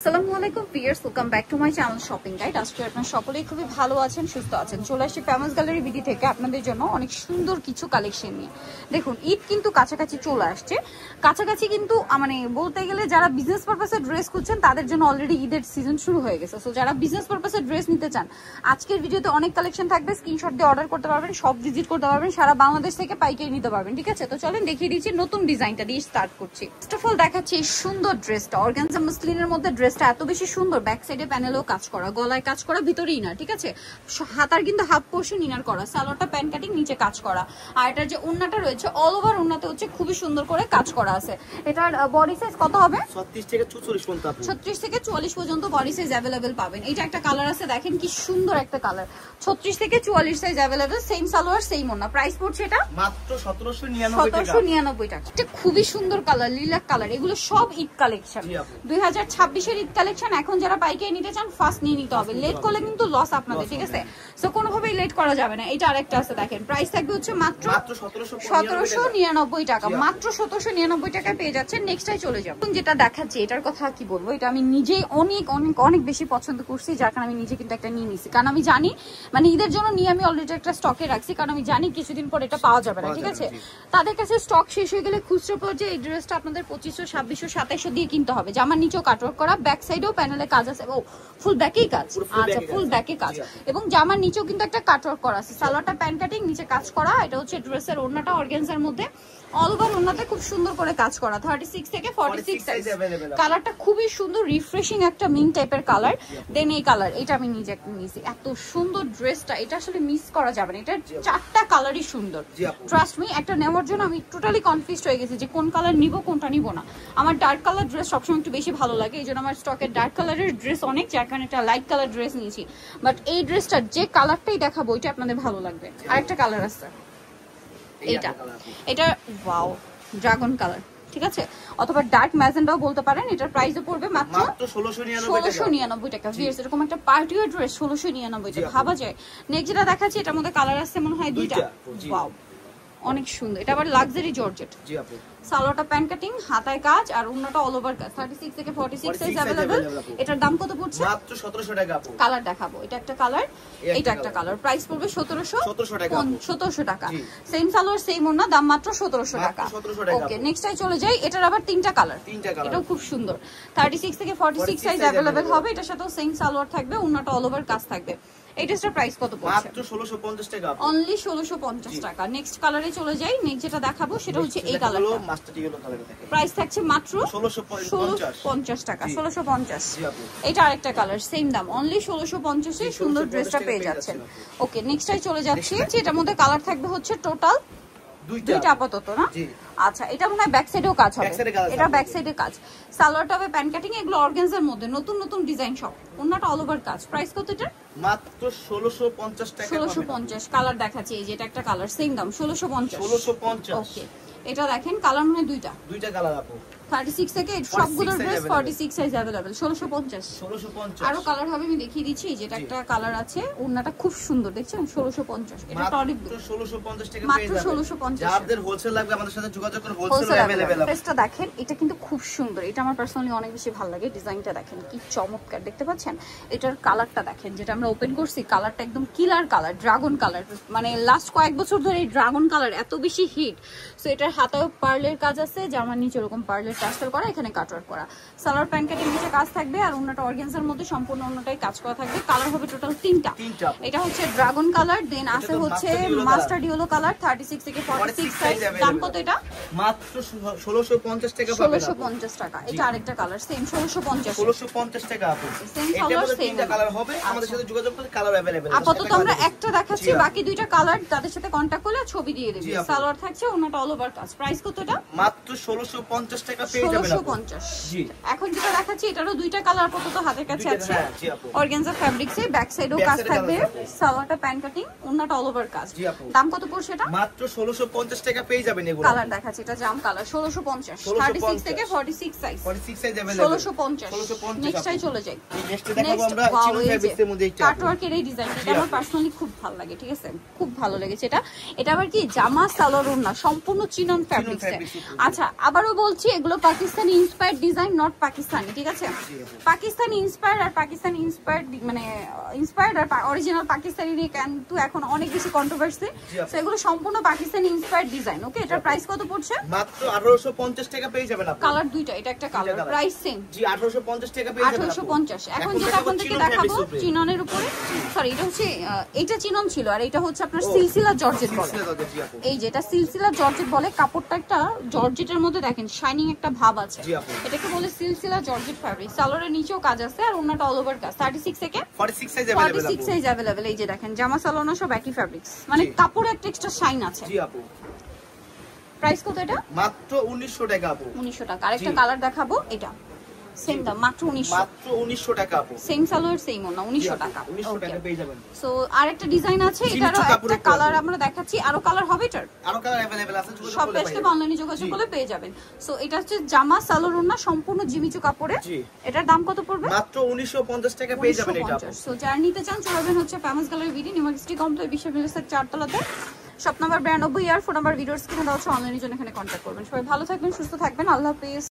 আসসালামু আলাইকুম viewers, welcome back to my channel shopping guide. আজকে আপনারা সকলেই খুবই ভালো আছেন, সুস্থ আছেন। চলে আসছি ফেমাস গ্যালারি বিডি থেকে আপনাদের জন্য অনেক সুন্দর কিছু কালেকশন নিয়ে। দেখুন, ঈদ কিন্তু কাছাকাছি চলে আসছে। কাছাকাছি কিন্তু মানে বলতে গেলে যারা বিজনেস পারপাসে ড্রেস খুঁজছেন তাদের জন্য অলরেডি ঈদের সিজন শুরু হয়ে গেছে। সো যারা বিজনেস পারপাসে ড্রেস নিতে চান, আজকের ভিডিওতে অনেক কালেকশন থাকবে। স্ক্রিনশট দিয়ে অর্ডার করতে পারবেন, সব ভিজিট করতে পারবেন, সারা বাংলাদেশ থেকে পাইকারি নিতে পারবেন। ঠিক আছে, তো চলেন দেখিয়ে দিচ্ছি নতুন ডিজাইনটা দিয়ে স্টার্ট করছি। ফার্স্ট অফ অল দেখাচ্ছি এই সুন্দর ড্রেসটা। অর্গানজা মসলিনের মধ্যে ড্রেসটা এত বেশি সুন্দর, ব্যাক সাইডে প্যানেলও কাজ করা, গলায় কাজ করা, ভিতরে ইনার। ঠিক আছে, হাতার কিন্তু হাফ পোর্শন ইনার করা, সালোয়ারটা প্যান্ট কাটিং, নিচে কাজ করা। আর এটার যে ওন্নাটা রয়েছে অল ওভার ওন্নাতে হচ্ছে খুবই সুন্দর করে কাজ করা আছে। এটার বডি সাইজ কত হবে? 36 থেকে 44 পর্যন্ত। 36 থেকে 44 পর্যন্ত বডি সাইজ अवेलेबल পাবেন। এটা একটা কালার আছে, দেখেন কি সুন্দর একটা কালার। 36 থেকে 44 size available, same salwar same ওন্না। প্রাইস পড়ছে এটা মাত্র 1799 টাকা। 1799 টাকা। এটা খুবই সুন্দর কালার, লিলাক কালার। এগুলো সব ঈদ কালেকশন, 2026 এর ঈদ কালেকশন। এখন যারা পাইকারি নিতে চান ফার্স্ট নিয়ে নিতে হবে, লেট করলে কিন্তু লস আপনাদের। ঠিক আছে, সো কোনোভাবেই লেট করা যাবে না। এটা আরেকটা আছে, দেখেন প্রাইস থাকবে হচ্ছে মাত্র 1799 টাকা। মাত্র 1799 টাকায় পেয়ে যাচ্ছেন। নেক্সটটাই চলে যাব। যেটা দেখাচ্ছি এটার কথা কি বলবো, এটা আমি নিজেই অনেক অনেক অনেক বেশি পছন্দ করছি, যার কারণে আমি নিজে কিন্তু একটা নিয়ে নিছি। কারণ আমি জানি মানে ঈদের জন্য নিয়ে আমি অলরেডি একটা স্টকে রাখছি, কারণ আমি জানি কিছুদিন পর এটা পাওয়া যাবে না। ঠিক আছে, তাদের কাছে স্টক শেষ হয়ে গেলে খুচরো পর্যায়ে এই ড্রেসটা আপনাদের 2500, 2600, 2700 দিয়ে কিনতে হবে। জামার নিচেও কাটওয়ার্ক করা, ব্যাক সাইডেও প্যানেলে কাজ আছে। ও ফুল ব্যাকেই কাজ, আচ্ছা ফুল ব্যাকে কাজ, এবং জামার নিচেও কিন্তু একটা কাটওয়ার্ক করা আছে। সালোয়ারটা প্যান্ট কাটিং, নিচে কাজ করা। এটা হচ্ছে ড্রেসের ওড়নাটা অর্গানজার মধ্যে অল ওভার ওড়নাতে খুব সুন্দর করে কাজ করা। 36 থেকে 46 সাইজ। কালারটা খুবই সুন্দর, রিফ্রেশিং একটা মিন টাইপের কালার। দেন এই কালার, এটা আমি নিজে একটা নিয়েছি। এত সুন্দর ড্রেসটা, এটা আসলে মিস করা যাবে না। এটা চারটা কালারই সুন্দর, ট্রাস্ট মি। একটা নেওয়ার জন্য আমি টোটালি কনফিউজড হয়ে গেছি যে কোন কালার নিব কোনটা নিব না। আমার ডার্ক কালার ড্রেস সবসময় একটু বেশি ভালো লাগে, এই জন্য আমার স্টকের ডার্ক কালারের ড্রেস অনেক, যার কারণে একটা লাইট কালার ড্রেস নিয়েছি। বাট এই ড্রেসটার যে কালারটাই দেখাবো ওইটা আপনাদের ভালো লাগবে। আরেকটা কালার আছে এইটা, এটা ওয়াও ড্রাগন কালার। ঠিক আছে, অথবা ডার্ক ম্যাজেন্ডাও বলতে পারেন। এটার প্রাইসও পড়বে মাত্র 1699 টাকা। ভিউয়ার্স, এরকম একটা পার্টি ওয়্যার ড্রেস 1699 টাকা, ভাবা যায়। নেক্সট যেটা দেখাচ্ছি এটার মধ্যে কালার আছে মনে হয় দুইটা। ওয়াও, অনেক সুন্দর। এটা আবার লাক্সারি জর্জেট। জি আপু, সালোয়ারটা প্যান্ট কাটিং, হাতায় কাজ, আর ওন্নাটা অল ওভার কাজ। 36 থেকে 46 সাইজ अवेलेबल। এটার দাম কত পড়ছে? মাত্র 1700 টাকা আপু। কালার দেখাবো, এটা একটা কালার, এটা একটা কালার। প্রাইস পড়বে 1700 টাকা। সেম সালোয়ার সেম ওন্না, দাম মাত্র 1700 টাকা। ওকে, নেক্সটটাই চলে যাই। এটার আবার তিনটা কালার, এটাও খুব সুন্দর। 36 থেকে 46 সাইজ अवेलेबल হবে। এটার সাথেও সেম সালোয়ার থাকবে, ওন্নাটা অল ওভার কাজ থাকবে। এই ড্রেসটার প্রাইস কত পড়ছে? মাত্র 1650 টাকা। অনলি 1650 টাকা। নেক্সট কালারে চলে যাই। নেক্সট যেটা দেখাবো সেটা হচ্ছে এই কালারটা। মাস্টার ইয়েলো কালারে থাকে। প্রাইস থাকছে মাত্র 1650 টাকা। 1650। এটা আরেকটা কালার, সেম দাম, অনলি 1650 এ সুন্দর ড্রেসটা পেয়ে যাচ্ছেন। ওকে, নেক্সটটাই চলে যাচ্ছি। এটার মধ্যে কালার থাকবে হচ্ছে টোটাল দুইটা আপাতত না। আচ্ছা, এটা মনে হয় ব্যাক সাইডেও কাজ হবে। এটা ব্যাক সাইডে কাজ, সালোয়ারটা হবে প্যান্ট কাটিং। এগুলো অর্গানজার মধ্যে নতুন নতুন ডিজাইন সব, ওন্নাটা অল ওভার কাজ। প্রাইস কত এটা? মাত্র 1650 টাকা। 1650। কালার দেখাচ্ছি, এই যে এটা একটা কালার, সেম দাম 1650। ওকে, এটা দেখেন কালার মানে দুইটা কালার আপু। 36 থেকে সবগুলো ড্রেস 46 সাইজ अवेलेबल। 1650। আরো কালার হবে, আমি দেখিয়ে দিচ্ছি। যেটা একটা কালার আছে, ওন্নাটা খুব সুন্দর, দেখছেন? 1650। এটা টলিক 1650 টাকা মাত্র 1650। যাদের হোলসেল লাগবে আমাদের সাথে যোগাযোগ করুন, হোলসেল अवेलेबल। ড্রেসটা দেখেন, এটা কিন্তু খুব সুন্দর। এটা আমার পার্সোনালি অনেক বেশি ভালো লাগে। ডিজাইনটা দেখেন কি চমৎকার, দেখতে পাচ্ছেন? এটার কালারটা দেখেন, যেটা আমরা ওপেন করছি, কালারটা একদম কিলার কালার, ড্রাগন কালার। মানে লাস্ট কয়েক বছর ধরে এই ড্রাগন কালার এত বেশি হিট। সো এটার হাতায় পার্লের কাজ আছে, জামার নিচে এরকম পার্লের টাস্টার করা, এখানে কাটওয়ার্ক করা। সালোয়ার প্যান্ট কাটিং, নিচে কাজ থাকবে, আর ওন্নাটা অর্গানজার মধ্যে সম্পূর্ণ ওন্নাটাই কাজ করা থাকবে। কালার হবে টোটাল তিনটা। এটা হচ্ছে ড্রাগন কালার, দেন আছে হচ্ছে মাস্টার্ড ইয়েলো কালার। 36 থেকে 46 সাইজ। দাম কত এটা? মাত্র 1650 টাকা পাবেন। 1650 টাকা। এটা আরেকটা কালার, সেম 1650। 1650 টাকা আপু। সেম কালার সেম কালার হবে, আমাদের সাথে যোগাযোগ করলে কালার अवेलेबल। আপাতত আমরা একটা দেখাচ্ছি, বাকি দুইটা কালার তাদের সাথে কন্টাক্ট করলে ছবি দিয়ে দেব। সালোয়ার থাকছে, ওন্নাটা অল ওভার কাজ। প্রাইস কত এটা? মাত্র 1650 টাকা পেয়ে যাবেন। 1650। জি, এখন যেটা দেখাচ্ছি এটারও দুইটা কালার আপাতত হাতের কাছে আছে। অর্গানজা ফ্যাব্রিক্সে, ব্যাক সাইডেও কাজ থাকবে, সালোয়ারটা প্যান্ট কাটিং, ওন্নাটা অল ওভার কাজ। দাম কত পড়ছে এটা? মাত্র 1650 টাকা পেয়ে যাবেন এগুলো। কালার দেখাচ্ছি, এটা জাম কালার, 1650। 36 থেকে 46 সাইজ। 46 size available. 1650। নেক্সটটাই চলে যাই। নেক্সট দেখাবো আমরা চিনন ফেব্রিক্সের মধ্যে একটা কাটওয়ার্কের এই ডিজাইনটা। এটা আমার পার্সোনালি খুব ভালো লাগে। ঠিক আছে, খুব ভালো লেগেছে এটা। এটা আবার কি জামা সালোয়ার ওড়না সম্পূর্ণ চিনন ফেব্রিক্সে। আচ্ছা, আবারও বলছি, এগুলো Pakistani inspired design, not Pakistani, ঠিক আছে? পাকিস্তানি ইন্সপায়ার্ড আর পাকিস্তানি ইন্সপায়ার্ড মানে ইন্সপায়ার্ড আর অরিজিনাল পাকিস্তানি নিয়ে কিন্তু এখন অনেক বেশি কন্ট্রোভার্সি। সো এগুলো সম্পূর্ণ পাকিস্তানি ইন্সপায়ার্ড ডিজাইন। ওকে, এটার প্রাইস কত পড়ছে? মাত্র 1850 টাকা পেয়ে যাবেন আপনি। কালার দুইটা, এটা একটা কালার, প্রাইস সেম। জি 1850 টাকা পেয়ে যাবেন। 1850। এখন যেটা আপনাদেরকে দেখাবো চিননের উপরে, সরি এটা হচ্ছে এটা চিনন ছিল আর এটা হচ্ছে আপনার সিলসিলা জর্জেট বলে। এই যেটা সিলসিলা জর্জেট বলে, কাপড়টা একটা জর্জেটের মধ্যে দেখেন শাইনিং একটা ভাব আছে, এটাকে বলে সিলসিলা জর্জেট ফ্যাব্রিক। সালোয়ারের নিচেও কাজ আছে আর ওন্নাটা অল ওভার কাজ। 36 থেকে 46 সাইজ अवेलेबल, 46 সাইজ अवेलेबल। এই যে দেখেন জামা সালোয়ার সব একই ফ্যাব্রিক্স, মানে কাপড়ে একটা এক্সট্রা শাইন আছে। জি আপু। প্রাইস কত এটা? মাত্র 1900 টাকা আপু। 1900 টাকা। আরেকটা কালার দেখাবো, এটা সেম দাম, মাত্র 1900। মাত্র 1900 টাকা আপু। সেম সালোয়ার সেম ওন্না, 1900 টাকা। 1900 টাকা পেয়ে যাবেন। সো আরেকটা ডিজাইন আছে, এটারও একটা কালার আমরা দেখাচ্ছি। আরো কালার হবে এটার? আরো কালার अवेलेबल আছে, সব পেজে অনলাইনে যোগাযোগ করলে পেয়ে যাবেন। সো এটা হচ্ছে জামা সালোয়ার ওন্না সম্পূর্ণ জিমিচু কাপড়ে। এটার দাম কত পড়বে? মাত্র 1950 টাকা পেয়ে যাবেন এটা আপু। সো যারা নিতে চান চলে আসবেন হচ্ছে famous gallery BD, university complex, বিশ্ববিদ্যালয়ের 4 তলাতে, শপ নাম্বার 92 আর ফোন নাম্বার ভিডিওর স্ক্রিনে দেওয়া আছে। অনলাইনের জন্য এখানে কন্ট্যাক্ট করবেন। সবাই ভালো থাকবেন, সুস্থ থাকবেন, আল্লাহ হাফেজ।